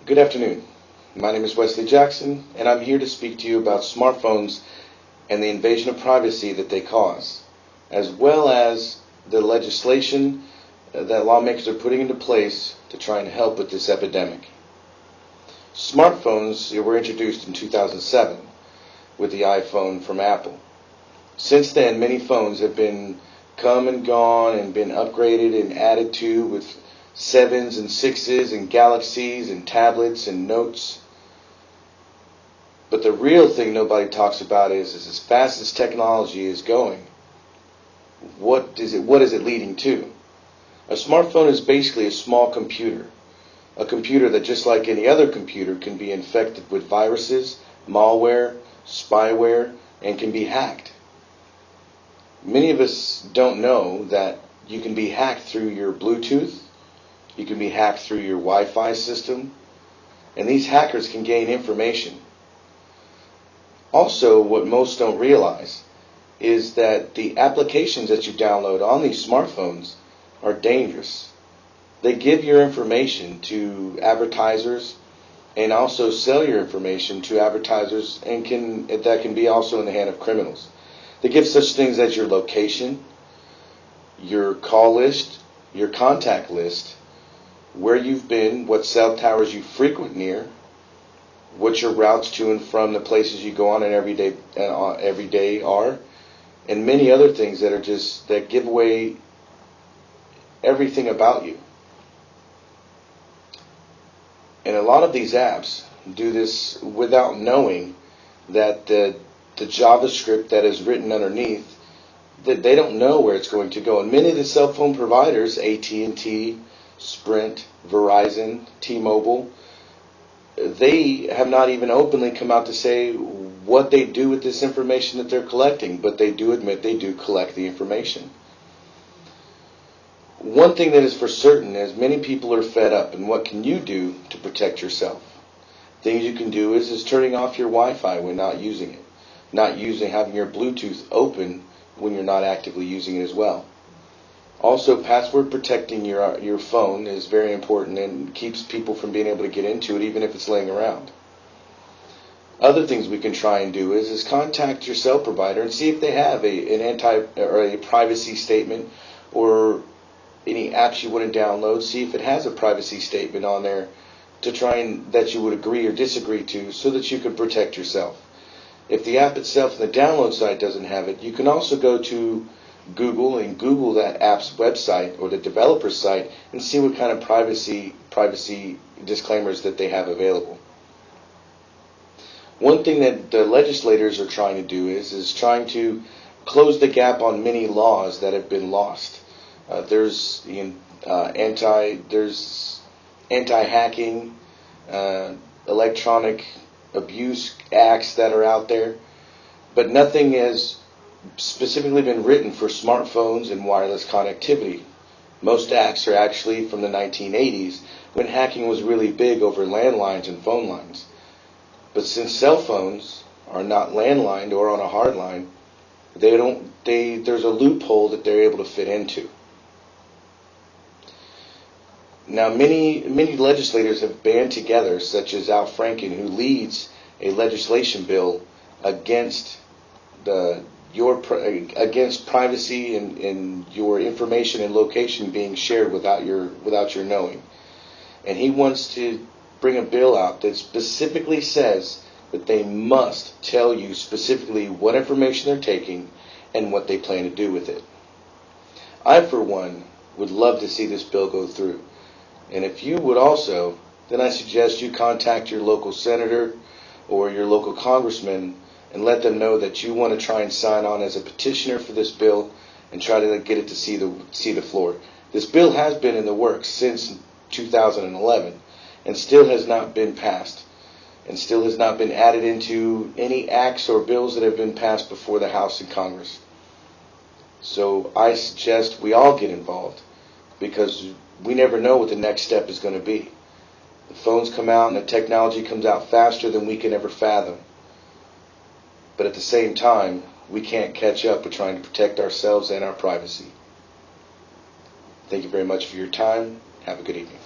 Good afternoon. My name is Wesley Jackson, and I'm here to speak to you about smartphones and the invasion of privacy that they cause, as well as the legislation that lawmakers are putting into place to try and help with this epidemic. Smartphones were introduced in 2007 with the iPhone from Apple. Since then, many phones have been come and gone and been upgraded and added to with 7s and 6s and Galaxies and tablets and notes. But the real thing nobody talks about is as fast as technology is going, what is it leading to? A smartphone is basically a small computer. A computer that, just like any other computer, can be infected with viruses, malware, spyware, and can be hacked. Many of us don't know that you can be hacked through your Bluetooth, you can be hacked through your Wi-Fi system, and these hackers can gain information. Also, what most don't realize is that the applications that you download on these smartphones are dangerous. They give your information to advertisers and also sell your information to advertisers, and that can be also in the hand of criminals. They give such things as your location, your call list, your contact list, where you've been, what cell towers you frequent near, what your routes to and from the places you go on and every day are, and many other things that give away everything about you. And a lot of these apps do this without knowing that the JavaScript that is written underneath, that they don't know where it's going to go. And many of the cell phone providers, AT&T, Sprint, Verizon, T-Mobile, they have not even openly come out to say what they do with this information that they're collecting, but they do admit they do collect the information. One thing that is for certain is many people are fed up, and what can you do to protect yourself? Things you can do is turning off your Wi-Fi when not using it, having your Bluetooth open when you're not actively using it as well. Also, password protecting your phone is very important and keeps people from being able to get into it, even if it's laying around. Other things we can try and do is contact your cell provider and see if they have a privacy statement or any apps you want to download. See if it has a privacy statement on there to try and that you would agree or disagree to, so that you can protect yourself. If the app itself and the download site doesn't have it, you can also go to Google and Google that app's website or the developer's site and see what kind of privacy disclaimers that they have available. One thing that the legislators are trying to do is trying to close the gap on many laws that have been lost. There's anti-hacking, electronic abuse acts that are out there, but nothing has specifically been written for smartphones and wireless connectivity. Most acts are actually from the 1980s, when hacking was really big over landlines and phone lines. But since cell phones are not landlined or on a hard line, there's a loophole that they're able to fit into. Now, many legislators have band together, such as Al Franken, who leads a legislation bill against against privacy and your information and location being shared without your knowing. And he wants to bring a bill out that specifically says that they must tell you specifically what information they're taking and what they plan to do with it. I, for one, would love to see this bill go through. And if you would also, then I suggest you contact your local senator or your local congressman and let them know that you want to try and sign on as a petitioner for this bill and try to get it to see the floor. This bill has been in the works since 2011 and still has not been passed and still has not been added into any acts or bills that have been passed before the House and Congress. So I suggest we all get involved, because we never know what the next step is going to be. The phones come out and the technology comes out faster than we can ever fathom. But at the same time, we can't catch up with trying to protect ourselves and our privacy. Thank you very much for your time. Have a good evening.